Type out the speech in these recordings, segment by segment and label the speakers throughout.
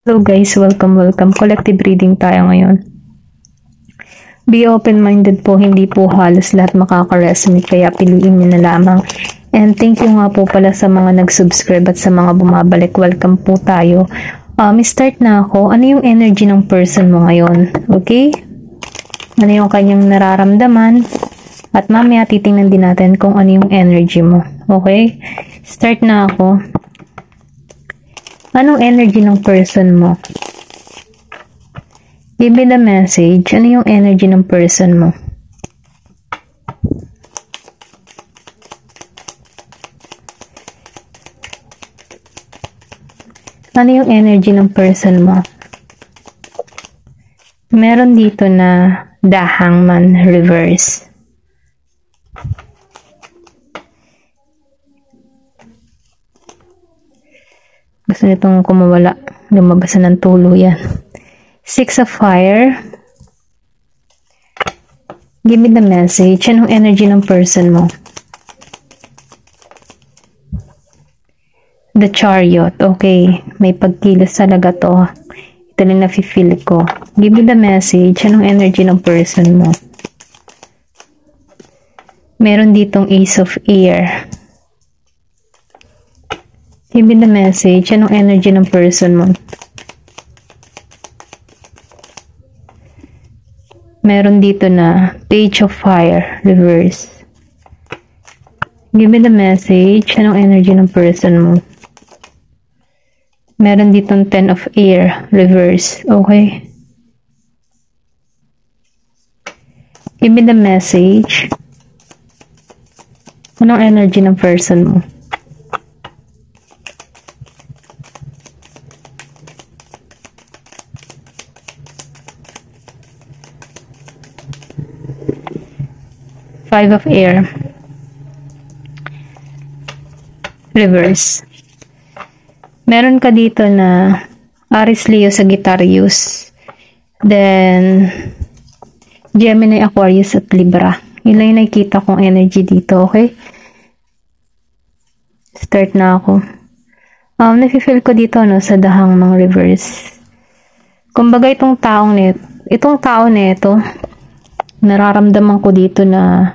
Speaker 1: Hello guys, welcome. Collective reading tayo ngayon. Be open-minded po, hindi po halos lahat makaka-resonate, kaya piliin nyo na lamang. And thank you nga po pala sa mga nag-subscribe at sa mga bumabalik. Welcome po tayo. Start na ako. Ano yung energy ng person mo ngayon? Okay? Ano yung kanyang nararamdaman? At mamaya titingnan din natin kung ano yung energy mo. Okay? Start na ako. Anong energy ng person mo? Give me the message. Ano yung energy ng person mo? Ano yung energy ng person mo? Meron dito na The Hangman reverse. Gusto nitong kumawala. Lumabasan ng tuluyan. Six of Fire. Give me the message. Anong energy ng person mo? The Chariot. Okay. May pagkilos talaga to. Ito lang nafe-feel ko. Give me the message. Anong energy ng person mo? Meron ditong Ace of Air. Give me the message. Anong energy ng person mo? Meron dito na Page of Fire, reverse. Give me the message. Anong energy ng person mo? Meron ditong Ten of Air, reverse. Okay. Give me the message. Anong energy ng person mo? Five of Air, reverse. Meron ka dito na Aries, Leo, Sagittarius, then Gemini, Aquarius at Libra. Yun lang yung nakikita kong energy dito, okay? Start na ako. Nafe-feel ko dito sa dahang mga reverse. Kumbaga itong tao nito, nararamdaman ko dito na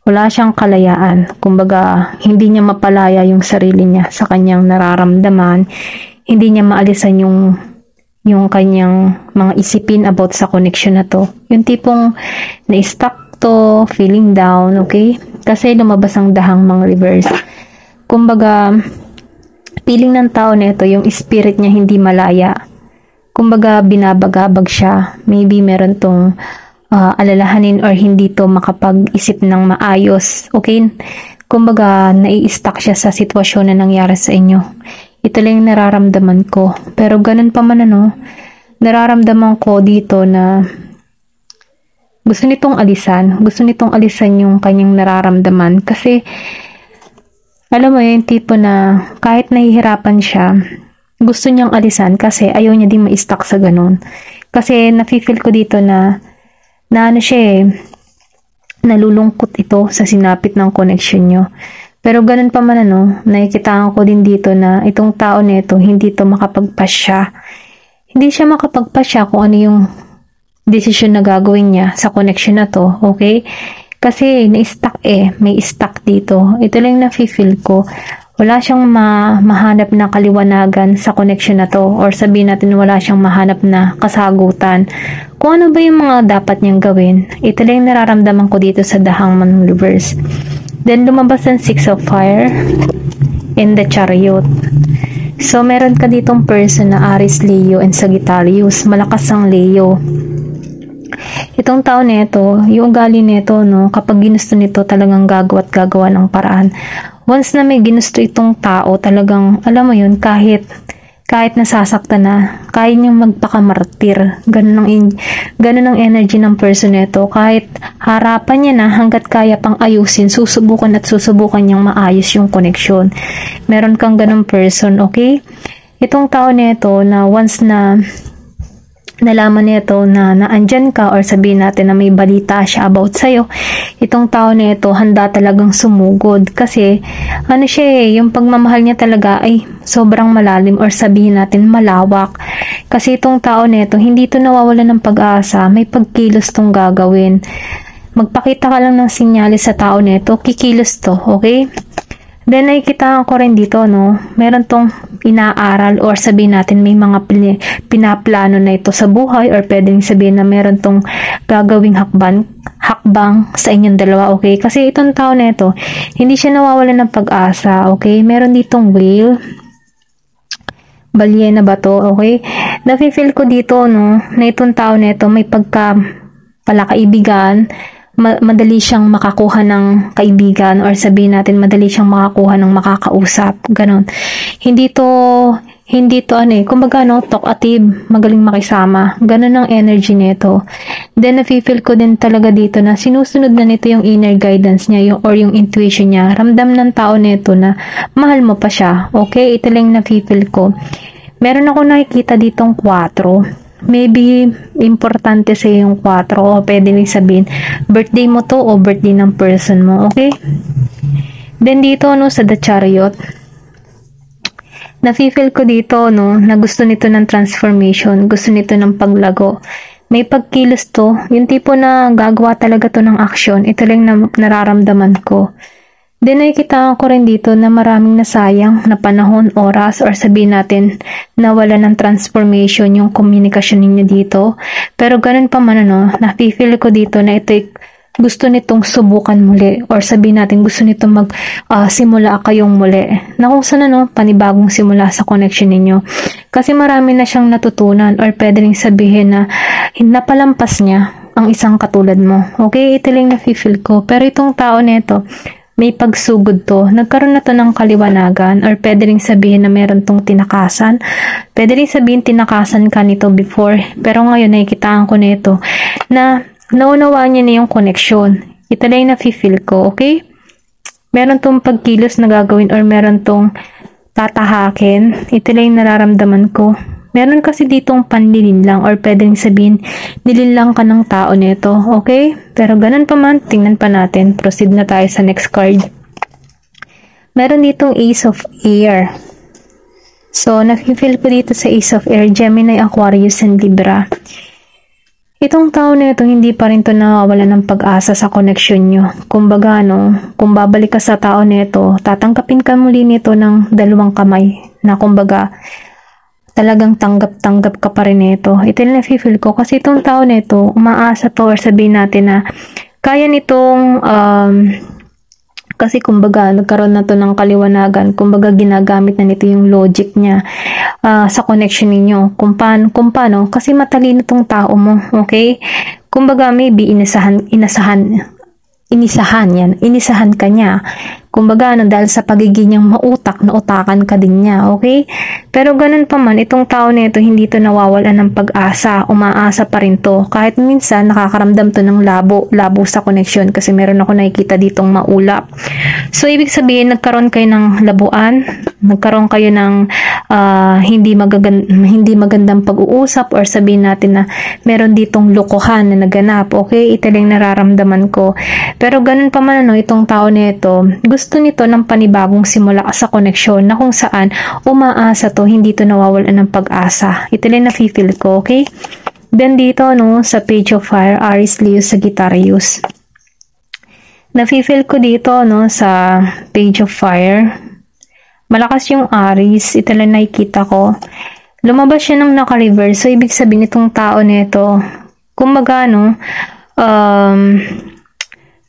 Speaker 1: wala siyang kalayaan. Kumbaga, hindi niya mapalaya yung sarili niya sa kanyang nararamdaman. Hindi niya maalisan yung kanyang mga isipin about sa connection na to. Yung tipong na-stuck to, feeling down, okay? Kasi lumabas ang dahang mga reverse. Kumbaga, feeling ng tao nito, yung spirit niya hindi malaya. Kumbaga, binabagabag siya. Maybe meron tong alalahanin or hindi to makapag-isip ng maayos. Okay? Kumbaga, nai-stuck siya sa sitwasyon na nangyari sa inyo. Ito lang yung nararamdaman ko. Pero ganun pa man nararamdaman ko dito na gusto nitong alisan yung kanyang nararamdaman. Kasi, alam mo yung tipo na kahit nahihirapan siya, gusto niyang alisan kasi ayaw niya din ma-stuck sa ganun. Kasi nafe-feel ko dito na nalulungkot ito sa sinapit ng connection nyo. Pero ganun pa man nakikitaan ko din dito na itong tao nito, hindi to makapagpasya. Hindi siya makapagpasya kung ano yung desisyon na gagawin niya sa connection na to, okay? Kasi na-stuck may stuck dito. Ito lang nafe-feel ko. Wala siyang mahanap na kaliwanagan sa connection na to, or sabihin natin wala siyang mahanap na kasagutan. Kung ano ba yung mga dapat niyang gawin, ito lang nararamdaman ko dito sa The Hangman reverse. Then lumabas ang Six of Fire and the Chariot. So meron ka ditong person na Aries, Leo and Sagittarius. Malakas ang Leo. Itong tao nito, yung ugali nito, kapag ginusto nito, talagang gagawa ng paraan. Once na may ginusto itong tao, talagang, alam mo yun, kahit nasasaktan na, kaya niyang magpakamartir. Ganun ang energy ng person nito. Kahit harapan niya na, hanggat kaya pang ayusin, susubukan niyang maayos yung connection. Meron kang ganung person, okay? Itong tao nito na once na nalaman nito na naandyan ka, or sabihin natin na may balita siya about sa'yo, itong tao na ito handa talagang sumugod kasi ano siya yung pagmamahal niya talaga ay sobrang malalim, or sabihin natin malawak. Kasi itong tao nito, hindi to nawawala ng pag-asa, may pagkilos tong gagawin. Magpakita ka lang ng sinyalis sa tao nito, kikilos to, okay? Then nakikita ko rin dito, no, meron tong inaaral or sabihin natin may mga pinaplano na ito sa buhay or pwedeng sabihin na meron tong gagawing hakbang sa inyong dalawa, okay? Kasi itong tao na ito, hindi siya nawawalan ng pag-asa, okay? Meron ditong whale, balyena ba to, okay? Nafe-feel ko dito, no, na itong tao na ito may palakaibigan, madali siyang makakuha ng kaibigan or sabihin natin madali siyang makakuha ng makakausap, ganon. Hindi to kumbaga no, talkative, magaling makisama, ganon ang energy nito. Then nafe-feel ko din talaga dito na sinusunod na nito yung inner guidance niya, or yung intuition niya. Ramdam ng tao nito na mahal mo pa siya, okay? Ito lang nafe-feel ko. Meron ako nakikita ditong 4. Maybe, importante sa yung 4 o pwede rin sabihin, birthday mo to o birthday ng person mo, okay? Then dito, no, sa The Chariot, nafe-feel ko dito, no, na gusto nito ng transformation, gusto nito ng paglago. May pagkilos to, yung tipo na gagawa talaga to ng action, ito lang na nararamdaman ko. Then nakikita ko rin dito na maraming nasayang na panahon, oras, or sabihin natin na wala ng transformation yung komunikasyon ninyo dito. Pero ganun pa man, ano, nafe-feel ko dito na ito gusto nitong subukan muli, or sabihin natin gusto nitong simula kayong muli. Na kung saan, ano, panibagong simula sa connection ninyo. Kasi marami na siyang natutunan, or pwede rin sabihin na napalampas niya ang isang katulad mo. Okay, ito lang nafe-feel ko. Pero itong tao nito, may pagsugod to. Nagkaroon na to ng kaliwanagan, or pwede rin sabihin na meron tong tinakasan. Pwede rin sabihin tinakasan ka nito before, pero ngayon nakikitaan ko nito na naunawaan niya na yung connection. Ito lang yung nafe-feel ko, okay? Meron tong pagkilos na gagawin, or meron tong tatahakin. Ito lang yung nararamdaman ko. Meron kasi ditong panlilinlang, or pwedeng sabihin nilinlang ka ng tao nito, okay? Pero ganun pa man, tingnan pa natin. Proceed na tayo sa next card. Meron ditong Ace of Air. So, nafe-feel ko dito sa Ace of Air, Gemini, Aquarius, and Libra. Itong tao nito, hindi pa rin to nawawala ng pag-asa sa connection nyo. Kumbaga, no, kung babalik ka sa tao nito, tatangkapin ka muli nito ng 2 kamay, na kumbaga, talagang tanggap-tanggap ka pa rin nito. Ito yung nafe-feel ko kasi itong tao nito, umaasa to, or sabihin natin na kaya nitong kasi kumbaga nagkaroon na to ng kaliwanagan, kumbaga ginagamit na nito yung logic niya sa connection ninyo. Kung paano, kasi matalino tong tao mo, okay? Kumbaga maybe inisahan ka niya. Kumbaga, dahil sa pagiging niyang mautak, nautakan ka din niya, okay? Pero ganun pa man, itong tao nito, hindi to nawawalan ng pag-asa, umaasa pa rin to. Kahit minsan, nakakaramdam to ng labo sa connection, kasi meron ako nakikita ditong maulap. So, ibig sabihin, nagkaroon kayo ng labuan, nagkaroon kayo ng hindi magandang pag-uusap, or sabihin natin na meron ditong lokohan na naganap, okay? Ito lang nararamdaman ko. Pero ganun pa man, ano, itong tao nito, gusto nito ng panibagong simula sa koneksyon, na kung saan umaasa to, hindi to nawawalan ng pag-asa. Ito lang nafe-feel ko, okay? Then dito, no, sa Page of Fire, Aries, Leo, Sagittarius. Nafe-feel ko dito, no, sa Page of Fire, malakas yung Aries. Ito lang nakikita ko. Lumabas siya ng naka-reverse. So, ibig sabihin itong tao nito, kumbaga, no,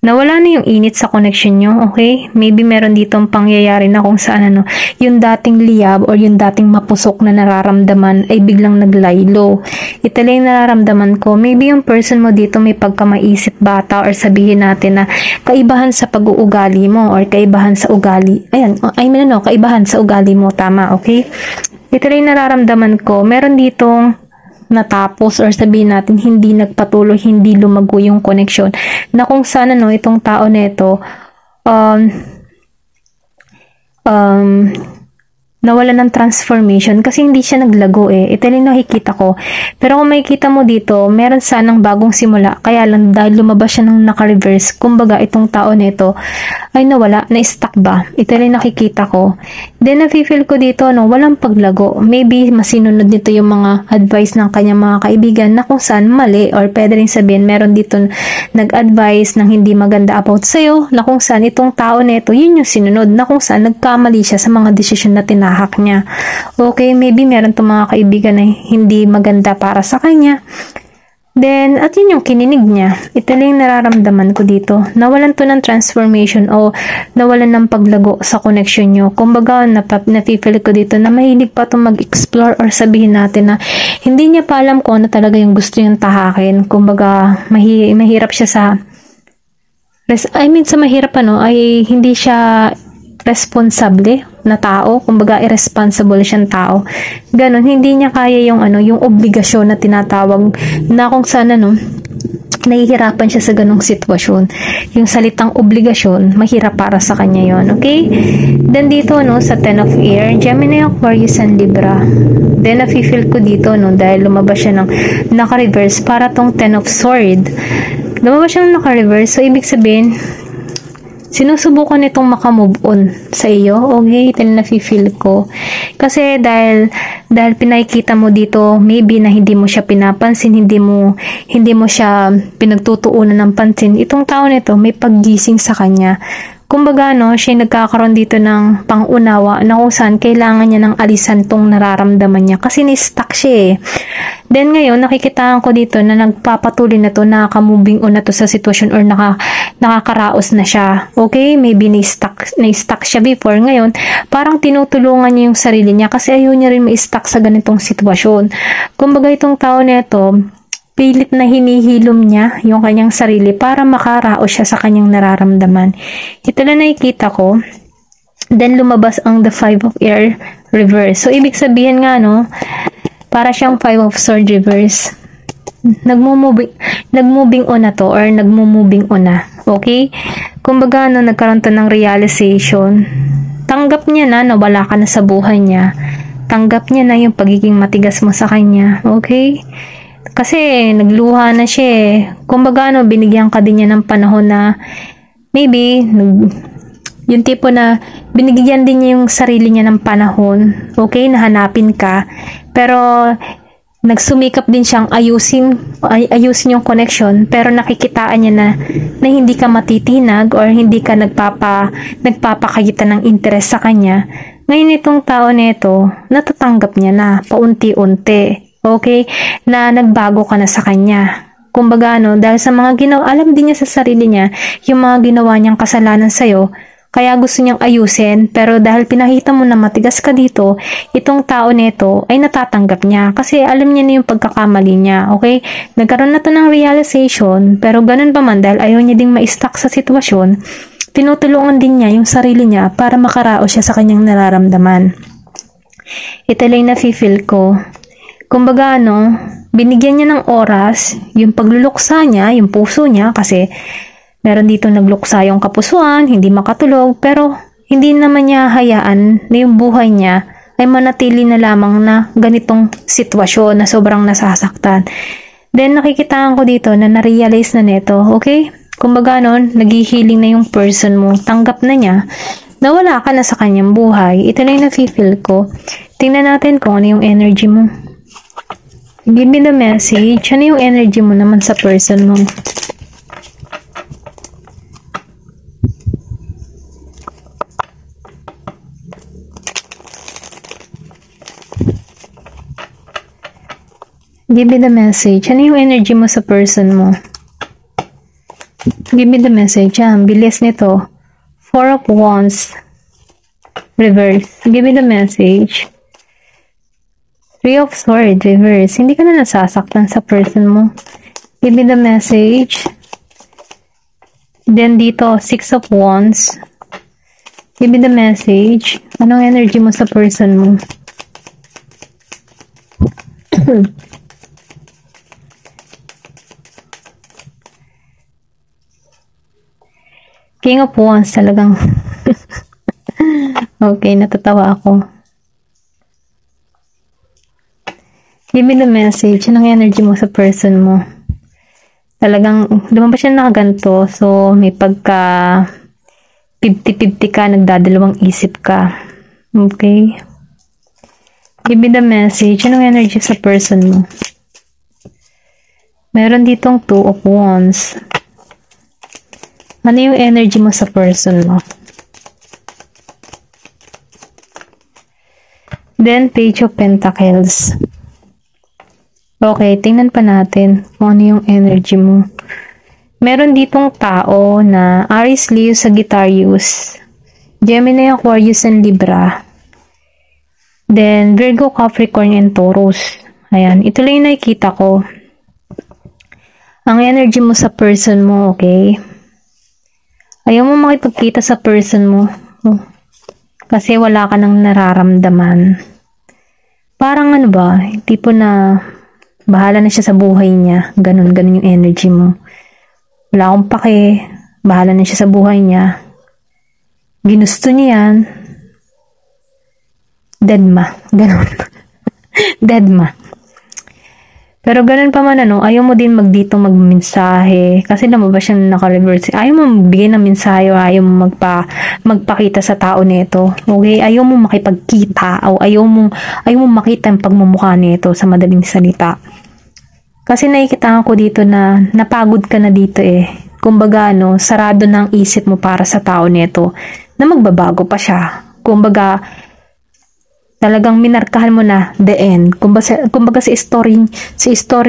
Speaker 1: nawala na yung init sa connection nyo, okay? Maybe meron ditong pangyayari na kung saan, ano, yung dating liyab or yung dating mapusok na nararamdaman ay biglang naglaylo. Ito lang yung nararamdaman ko. Maybe yung person mo dito may pagkamaisip bata, or sabihin natin na kaibahan sa pag-uugali mo, or kaibahan sa ugali. Ayan, kaibahan sa ugali mo, tama, okay? Ito lang yung nararamdaman ko. Meron ditong natapos, or sabihin natin hindi nagpatuloy, hindi lumago yung connection, na kung saan, ano, itong tao nito nawala ng transformation kasi hindi siya naglago eh. Ito yung nakikita ko. Pero kung makikita mo dito, meron sanang bagong simula. Kaya lang dahil lumabas siya ng naka-reverse, kumbaga itong tao nito ay nawala, na-stuck ba? Ito yung nakikita ko. Then nafe-feel ko dito, no, walang paglago. Maybe masinunod nito yung mga advice ng kanyang mga kaibigan na kung saan mali, or pwede rin sabihin meron dito nag-advise ng hindi maganda about sa'yo, na kung saan itong tao nito, yun yung sinunod, na kung saan nagkamali siya sa mga desisyon na tinahak niya. Okay, maybe meron itong mga kaibigan na hindi maganda para sa kanya. Then, at yun yung kininig niya. Ito lang yung nararamdaman ko dito. Nawalan to ng transformation o nawalan ng paglago sa connection nyo. Kumbaga, napipili ko dito na mahilig pa itong mag-explore, or sabihin natin na hindi niya pa alam kung ano talaga yung gusto niyang tahakin. Kumbaga, mahirap siya sa sa mahirap ay hindi siya responsable na tao, kumbaga irresponsible siyang tao. Ganon, hindi niya kaya yung yung obligasyon na tinatawag, na kung saan nahihirapan siya sa ganong sitwasyon. Yung salitang obligasyon, mahirap para sa kanya yon. Okay? Then dito sa Ten of Air, Gemini, Aquarius, and Libra. Then nafe-feel ko dito dahil lumabas siya ng naka-reverse para tong Ten of Sword. Lumabas siya ng naka-reverse, so ibig sabihin sinusubukan nitong makamove on sa iyo. Okay, ito na nafe-feel ko. Kasi dahil pinakikita mo dito, maybe na hindi mo siya pinapansin, hindi mo siya pinagtutuunan ng pansin. Itong tao nito, may paggising sa kanya. Kumbaga, siya nagkakaroon dito ng pangunawa na kung saan kailangan niya ng alisan tong nararamdaman niya. Kasi ni-stuck siya eh. Then ngayon, nakikitaan ko dito na nagpapatuloy na to, nakamoving on na to sa sitwasyon, or nakakaraos na siya. Okay? Maybe na-stuck siya before. Ngayon, parang tinutulungan niya yung sarili niya kasi ayaw niya rin ma-stuck sa ganitong sitwasyon. Kumbaga, itong tao nito, pilit na hinihilom niya yung kanyang sarili para makaraos siya sa kanyang nararamdaman. Ito na nakikita ko. Then, lumabas ang the Five of Air reverse. So, ibig sabihin nga, para siyang Five of Sword reverse. Nagmoving on na to, or nagmo-moving on na. Okay? Kumbaga, nagkaroon to ng realization. Tanggap niya na wala ka na sa buhay niya. Tanggap niya na yung pagiging matigas mo sa kanya. Okay? Kasi nagluha na siya eh. Kumbaga binigyan ka din niya ng panahon na maybe yung tipo na binigyan din niya yung sarili niya ng panahon. Okay, nahanapin ka. Pero nagsumikap din siyang ayusin yung connection, pero nakikitaan niya na hindi ka matitinag, or hindi ka nagpapakita ng interes sa kanya. Ngayon itong tao nito, natatanggap niya na paunti-unti. Okay? Na nagbago ka na sa kanya. Kumbaga, dahil sa mga alam din niya sa sarili niya, yung mga ginawa niyang kasalanan sa'yo, kaya gusto niyang ayusin, pero dahil pinakita mo na matigas ka dito, itong tao nito ay natatanggap niya, kasi alam niya na yung pagkakamali niya. Okay? Nagkaroon na to ng realization, pero ganun pa man, dahil ayaw niya ding ma-stuck sa sitwasyon, tinutulungan din niya yung sarili niya para makaraos siya sa kanyang nararamdaman. Ito lang nafe-feel ko. Kumbaga, binigyan niya ng oras, yung pagluluksa niya, yung puso niya, kasi meron dito nagluksa yung kapusuan, hindi makatulog, pero hindi naman niya hayaan na yung buhay niya ay manatili na lamang na ganitong sitwasyon na sobrang nasasaktan. Then, nakikitaan ko dito na na-realize na neto, okay? Kumbaga, naghihiling na yung person mo, tanggap na niya, na wala ka na sa kanyang buhay. Ito na yung nafe-feel ko. Tingnan natin kung ano yung energy mo. Give me the message. Ano yung energy mo naman sa person mo? Give me the message. Ano yung energy mo sa person mo? Give me the message. Bilis nito. Four of Wands. Reverse. Give me the message. Three of Swords, reverse. Hindi ka na nasasaktan sa person mo. Give me the message. Then dito, Six of Wands. Give me the message. Anong energy mo sa person mo? King of Wands talagang. Okay, natatawa ako. Give me the message. Anong energy mo sa person mo? Talagang, lumabas siya nakaganto. So, may pagka 50-50 ka, nagdadalawang isip ka. Okay? Give me the message. Anong energy sa person mo? Meron ditong 2 of Wands. Ano yung energy mo sa person mo? Then, Page of Pentacles. Okay, tingnan pa natin kung ano yung energy mo. Meron ditong tao na Aries, Leo, Sagittarius, Gemini, Aquarius, and Libra. Then, Virgo, Capricorn, and Taurus. Ayan, ito lang yung nakikita ko. Ang energy mo sa person mo, okay? Ayaw mo makipagkita sa person mo. Kasi wala ka nang nararamdaman. Parang ano ba, tipo na bahala na siya sa buhay niya. Ganun yung energy mo. Wala akong pake. Bahala na siya sa buhay niya. Ginusto niya yan. Deadma. Ganun. Deadma. Pero ganun pa man ano, ayaw mo din magmensahe. Kasi lumabas siyang naka-reverse. Ayaw mo magbigay ng mensahe o ayaw mo magpakita sa tao nito. Okay? Ayaw mo makipagkita o ayaw mo makita ang pagmumukha nito sa madaling salita. Kasi nakikita ko dito na napagod ka na dito eh. Kumbaga ano, sarado na ang isip mo para sa tao nito na magbabago pa siya. Kumbaga, talagang minarkahan mo na the end. Kumbaga sa story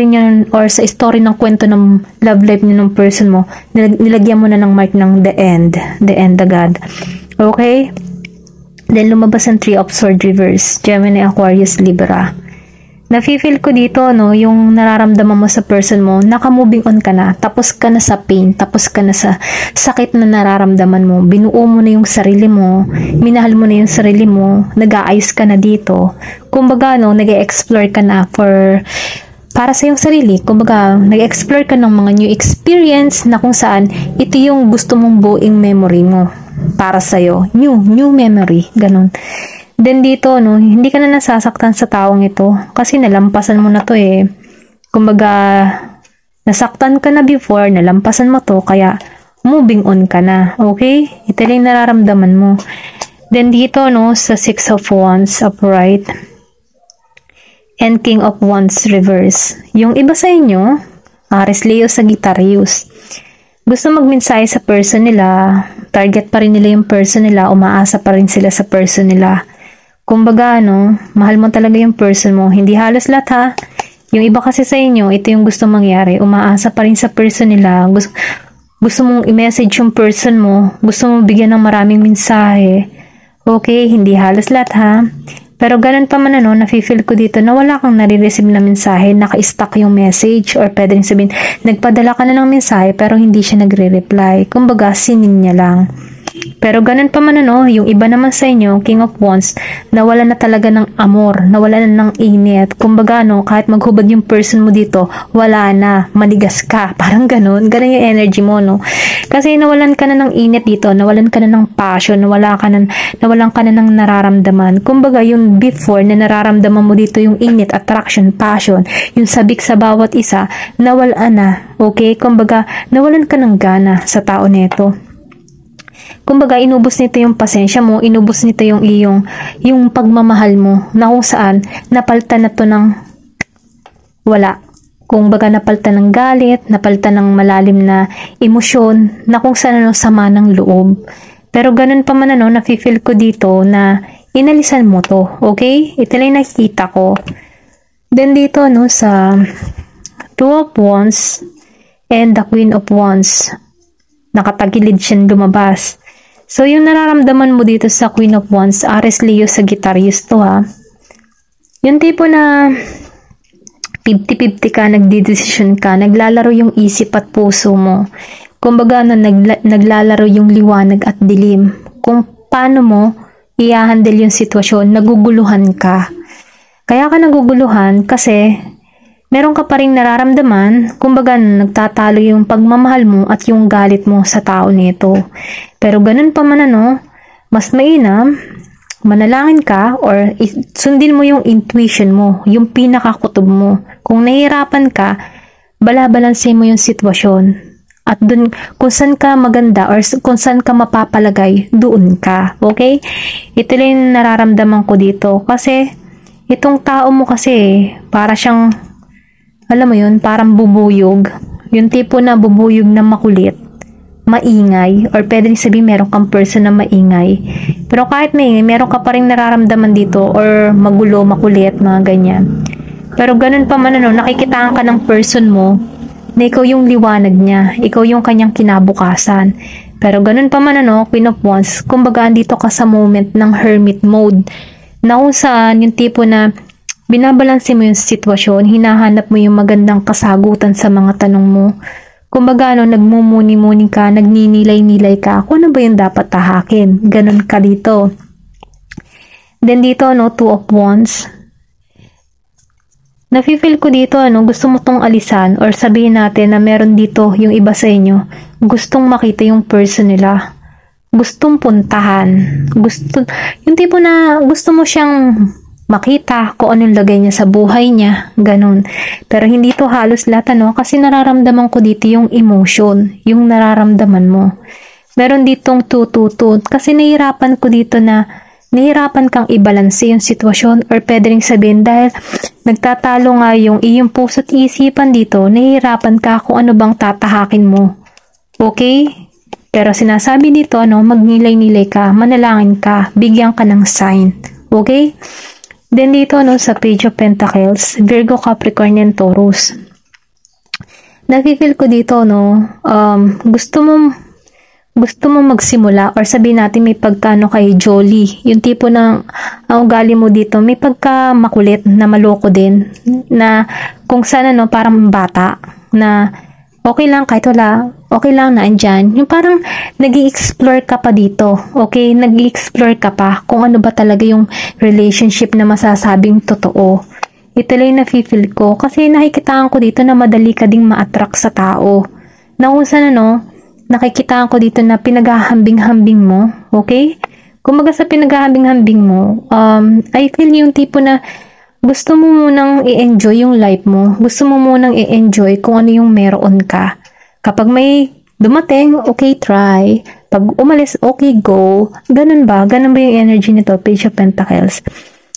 Speaker 1: niya or sa story ng kwento ng love life niya ng person mo, nilagyan mo na ng mark ng the end agad. Okay? Then lumabas ang 3 of Swords reverse, Gemini, Aquarius, Libra. Nafe-feel ko dito, no, yung nararamdaman mo sa person mo, naka-moving on ka na, tapos ka na sa pain, tapos ka na sa sakit na nararamdaman mo, binuo mo na yung sarili mo, minahal mo na yung sarili mo, nag-aayos ka na dito. Kumbaga, no, nag-explore ka na para sa iyong sarili. Kumbaga, nag-explore ka ng mga new experience na kung saan ito yung gusto mong buing memory mo para sa'yo. New memory, ganun. Then dito, no, hindi ka na nasasaktan sa taong ito kasi nalampasan mo na to eh. Kumbaga, nasaktan ka na before, nalampasan mo to, kaya moving on ka na. Okay? Ito lang nararamdaman mo. Then dito, no, sa 6 of Wands upright and King of Wands reverse. Yung iba sa inyo, Aries, Leo, Sagittarius, gusto magmensahe sa person nila, target pa rin nila yung person nila, umaasa pa rin sila sa person nila. Kumbaga, no, mahal mo talaga yung person mo. Hindi halos lahat ha. Yung iba kasi sa inyo, ito yung gusto mangyari. Umaasa pa rin sa person nila. Gusto mong i-message yung person mo. Gusto mong bigyan ng maraming mensahe. Okay, hindi halos lahat ha. Pero ganun pa man ano, nafe-feel ko dito na wala kang nare-receive na mensahe, naka-stuck yung message, or pwede rin sabihin, nagpadala ka na ng mensahe pero hindi siya nagre-reply. Kumbaga, sinin niya lang. Pero ganun pa man ano, yung iba naman sa inyo, King of Wands, nawala na talaga ng amor, nawala na ng init. Kumbaga no, kahit maghubad yung person mo dito, wala na, manigas ka. Parang ganun yung energy mo no. Kasi nawalan ka na ng init dito, nawalan ka na ng passion, nawalan ka na ng nararamdaman. Kumbaga yung before na nararamdaman mo dito yung init, attraction, passion, yung sabik sa bawat isa, nawala na. Okay? Kumbaga, nawalan ka ng gana sa tao nito. Kumbaga, inubos nito yung pasensya mo, inubos nito yung pagmamahal mo, na kung saan, napalitan na to ng wala. Kumbaga, napalitan ng galit, napalitan ng malalim na emosyon, na kung saan ano, sama ng loob. Pero ganun pa man ano, nafe-feel ko dito na inalisan mo to, okay? Ito lang nakikita ko. Then dito, no, sa 2 of Wands and the Queen of Wands, nakatagilid siyang lumabas. So, yung nararamdaman mo dito sa Queen of Wands, Aries, Leo, Sagittarius to ha. Yung tipo na 50-50 ka, nagdidesisyon ka, naglalaro yung isip at puso mo. Kumbaga, naglalaro yung liwanag at dilim. Kung paano mo i-handle yung sitwasyon, naguguluhan ka. Kaya ka naguguluhan kasi meron ka pa rin nararamdaman, kumbaga nagtatalo yung pagmamahal mo at yung galit mo sa tao nito. Pero ganun pa man ano, mas mainam, manalangin ka or sundin mo yung intuition mo, yung pinakakutob mo. Kung nahihirapan ka, balabalansin mo yung sitwasyon. At dun, kung saan ka maganda or kung saan ka mapapalagay, doon ka. Okay? Ito lang yung nararamdaman ko dito. Kasi, itong tao mo kasi, para siyang, alam mo yun, parang bubuyog. Yung tipo na bubuyog na makulit, maingay, or pwede sabihin meron kang person na maingay. Pero kahit maingay, meron ka pa rin nararamdaman dito, or magulo, makulit, mga ganyan. Pero ganun pa man, nakikitaan ka ng person mo, na ikaw yung liwanag niya, ikaw yung kanyang kinabukasan. Pero ganun pa man, Queen of Wands, kumbaga andito ka sa moment ng hermit mode, na kung saan yung tipo na binabalanse mo yung sitwasyon, hinahanap mo yung magandang kasagutan sa mga tanong mo. Kumbaga, nagmumuni-muni ka, nagninilay-nilay ka, kung ano ba yung dapat tahakin. Ganun ka dito. Then dito, Two of Wands, nafe-feel ko dito, gusto mo tong alisan or sabihin natin na meron dito yung iba sa inyo, gustong makita yung person nila. Gustong puntahan. Yung tipo na gusto mo siyang makita kung anong lagay niya sa buhay niya. Ganun. Pero hindi to halos lahat, kasi nararamdaman ko dito yung emotion, yung nararamdaman mo. Meron ditong tututut kasi nahihirapan ko dito na nahihirapan kang ibalanse yung sitwasyon or pwede rin sabihin dahil nagtatalo nga yung iyong puso at isipan dito, nahihirapan ka kung ano bang tatahakin mo. Okay? Pero sinasabi dito, magnilay-nilay ka, manalangin ka, bigyan ka ng sign. Okay? Then dito, sa Page of Pentacles, Virgo, Capricorn, and Taurus. Nakikil ko dito, gusto mo magsimula or sabihin natin may pagkano kay Jolly. Yung tipo ng ugali mo dito, may pagka makulit na maloko din. Na kung sana parang bata na okay lang kahit wala, okay lang na andyan. Yung parang nag-i-explore ka pa dito. Okay? Nag-i-explore ka pa kung ano ba talaga yung relationship na masasabing totoo. Ito lang yung nafe-feel ko. Kasi nakikitaan ko dito na madali ka ding ma-attract sa tao. Na kung sana nakikitaan ko dito na pinaghahambing-hambing mo, okay? Kumaga sa pinaghahambing-hambing mo, I feel yung tipo na gusto mo munang i-enjoy yung life mo. Gusto mo munang i-enjoy kung ano yung meron ka. Kapag may dumating, okay, try. Pag umalis, okay, go. Ganun ba? Ganun ba yung energy nito, Page of Pentacles?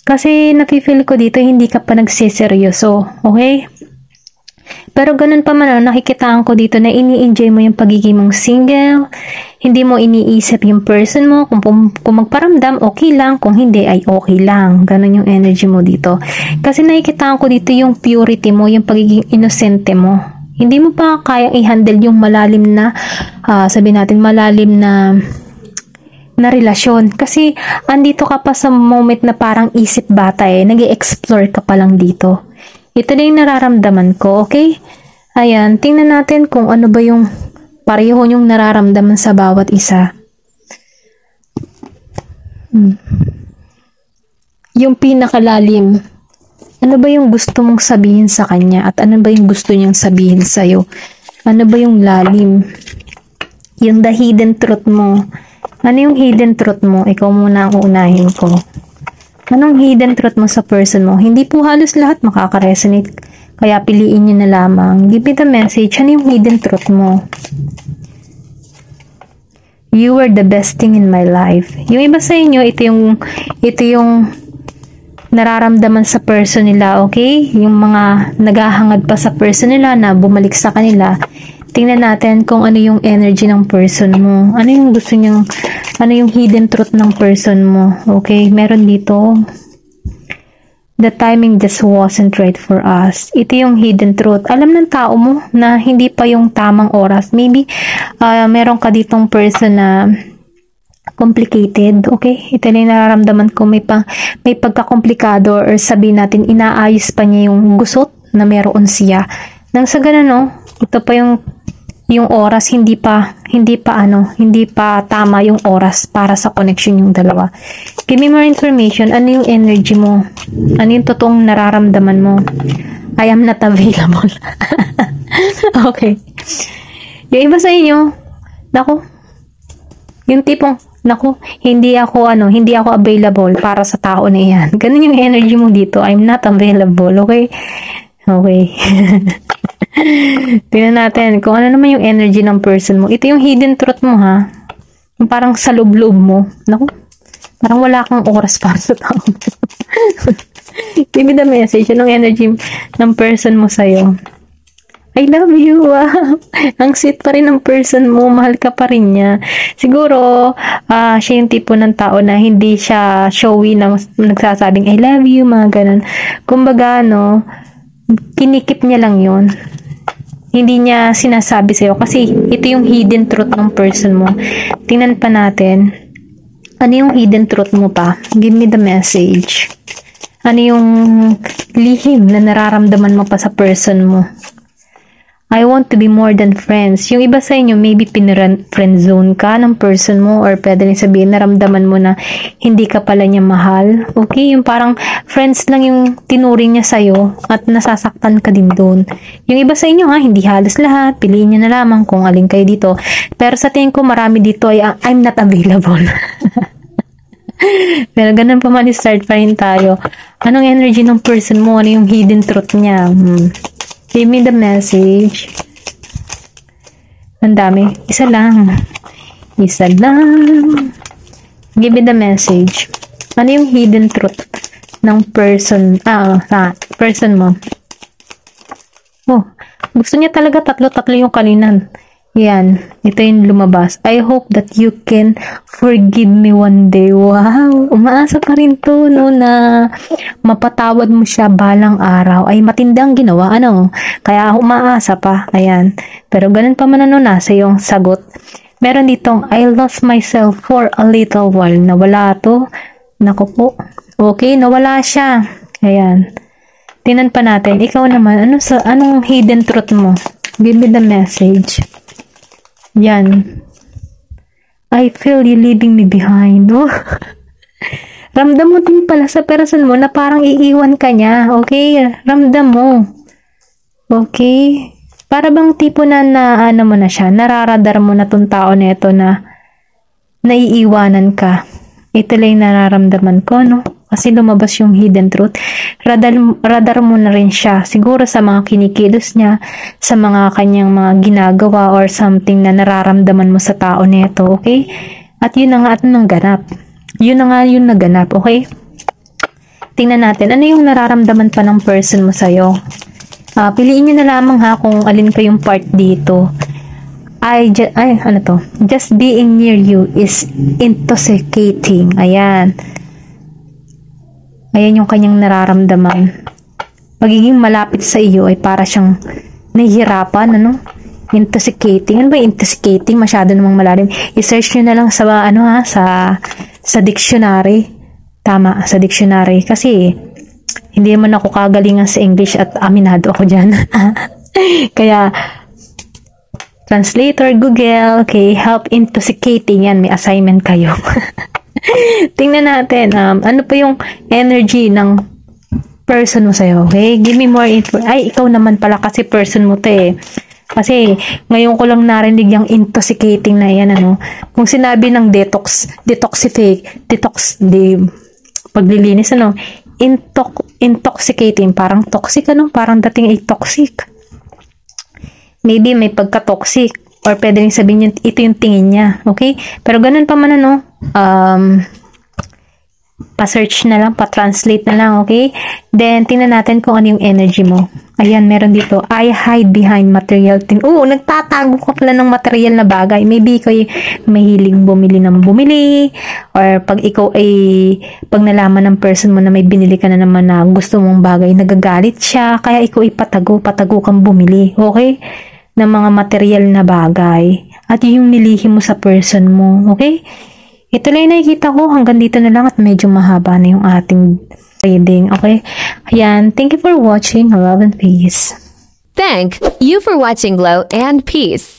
Speaker 1: Kasi nafe-feel ko dito, hindi ka pa nagsiseryoso, okay? Pero ganun pa man, nakikitaan ko dito na ini-enjoy mo yung pagiging mong single, hindi mo iniisip yung person mo, kung magparamdam, okay lang, kung hindi, ay okay lang. Ganun yung energy mo dito. Kasi nakikitaan ko dito yung purity mo, yung pagiging inosente mo. Hindi mo pa kayang i-handle yung malalim na, sabihin natin, malalim na relasyon. Kasi, andito ka pa sa moment na parang isip bata nag-i-explore ka pa lang dito. Ito na yung nararamdaman ko, okay? Ayan, tingnan natin kung ano ba yung pareho yung nararamdaman sa bawat isa. Yung pinakalalim, ano ba yung gusto mong sabihin sa kanya at ano ba yung gusto niyang sabihin sa'yo? Ano ba yung lalim? Yung the hidden truth mo. Ano yung hidden truth mo? Ikaw muna ang unahin ko. Anong hidden truth mo sa person mo? Hindi po halos lahat makaka-resonate. Kaya piliin nyo na lamang. Give me the message. Ano yung hidden truth mo? You were the best thing in my life. Yung iba sa inyo, ito yung nararamdaman sa person nila, okay? Yung mga naghahangad pa sa person nila na bumalik sa kanila. Tingnan natin kung ano yung energy ng person mo. Ano yung gusto niyang, ano yung hidden truth ng person mo. Okay, meron dito. The timing just wasn't right for us. Ito yung hidden truth. Alam ng tao mo na hindi pa yung tamang oras. Maybe, meron ka ditong person na complicated. Okay, ito yung nararamdaman ko. May pagkakomplikado or sabihin natin, inaayos pa niya yung gusot na meron siya. Nang sa ganun, ito pa yung oras, hindi pa tama yung oras para sa connection yung dalawa. Give me more information. Ano yung energy mo? Ano yung totoong nararamdaman mo? I am not available. Okay. Yung iba sa inyo, naku, yung tipong Naku, hindi ako available para sa tao na iyan. Ganun yung energy mo dito. I'm not available, okay? Okay. Tingnan natin kung ano naman yung energy ng person mo. Ito yung hidden truth mo, ha? Yung parang sa loob-loob mo. Naku, parang wala kang oras para sa tao. Give me the message. Anong energy ng person mo sa'yo? I love you. Wow. Ang sweet pa rin ng person mo. Mahal ka pa rin niya. Siguro, siya yung tipo ng tao na hindi siya showy na nagsasabing I love you, mga ganun. Kumbaga, kinikip niya lang yun. Hindi niya sinasabi sa'yo kasi ito yung hidden truth ng person mo. Tingnan pa natin. Ano yung hidden truth mo pa? Give me the message. Ano yung lihim na nararamdaman mo pa sa person mo? I want to be more than friends. Yung iba sa inyo, maybe friend zone ka ng person mo or pwede rin sabihin, naramdaman mo na hindi ka pala niya mahal. Okay? Yung parang friends lang yung tinuring niya sa'yo at nasasaktan ka din doon. Yung iba sa inyo, hindi halos lahat. Piliin niyo na lamang kung alin kayo dito. Pero sa tingin ko, marami dito ay I'm not available. Pero ganun pa man, start pa rin tayo. Anong energy ng person mo? Ano yung hidden truth niya? Give me the message. Ang dami. Isa lang. Isa lang. Give me the message. Ano yung hidden truth ng person, person mo? Oh, gusto niya talaga tatlo yung kaninan. Yan. Ito yung lumabas. I hope that you can forgive me one day. Wow. Umaasa pa rin to, na mapatawad mo siya balang araw. Ay, matindang ginawa, Kaya umaasa pa. Ayan. Pero ganun pa man, nasa yung sagot. Meron ditong, I lost myself for a little while. Nawala to. Naku po. Okay, nawala siya. Ayan. Tingnan pa natin. Ikaw naman, anong hidden truth mo? Give me the message. Yan. I feel you leaving me behind. Oh. Ramdam mo din pala sa person mo na parang iiwan ka niya. Okay? Ramdam mo. Okay? Para bang tipo na mo na siya, nararadar mo na tong tao na ito na naiiwanan ka. Ito lang nararamdaman ko, Kasi lumabas yung hidden truth. Radar mo na rin siya. Siguro sa mga kinikilos niya, sa mga kanyang mga ginagawa or something na nararamdaman mo sa tao nito, okay? At yun na nga at ganap. Yun na nga yung naganap, okay? Tingnan natin, ano yung nararamdaman pa ng person mo sa'yo? Piliin nyo na lamang kung alin pa yung part dito. Just being near you is intoxicating. Ayan. Ayan yung kanyang nararamdaman. Pagiging malapit sa iyo ay para siyang nahihirapan, Intoxicating. Ano ba intoxicating? Masyado namang malalim. I-search nyo na lang sa dictionary. Tama, sa dictionary. Kasi, hindi naman ako kagalingan sa English at aminado ako dyan. Kaya, translator, Google, okay, help intoxicating. Yan, may assignment kayo. Tingnan natin, ano pa yung energy ng person mo sa'yo, okay? Give me more info. Ay, ikaw naman pala kasi person mo to Kasi, ngayon ko lang narinig yung intoxicating na yan, Kung sinabi ng paglilinis, intoxicating, parang toxic, parang dating ay toxic. Maybe may pagka-toxic. Or pwede rin sabihin ito yung tingin niya. Okay? Pero ganun pa man, pa-search na lang, pa-translate na lang, okay? Then, tingnan natin kung ano yung energy mo. Ayan, meron dito. I hide behind material thing. Nagtatago ka pala ng material na bagay. Maybe ikaw mahilig bumili ng bumili. Or pag ikaw pag nalaman ng person mo na may binili ka na naman na gusto mong bagay, nagagalit siya. Kaya ikaw patago kang bumili. Okay? Ng mga material na bagay. At yung nilihim mo sa person mo. Okay? Ito lang yung nakikita ko. Hanggang dito na lang at medyo mahaba na yung ating reading. Okay? Ayan. Thank you for watching. Love and peace.
Speaker 2: Thank you for watching Glow and Peace.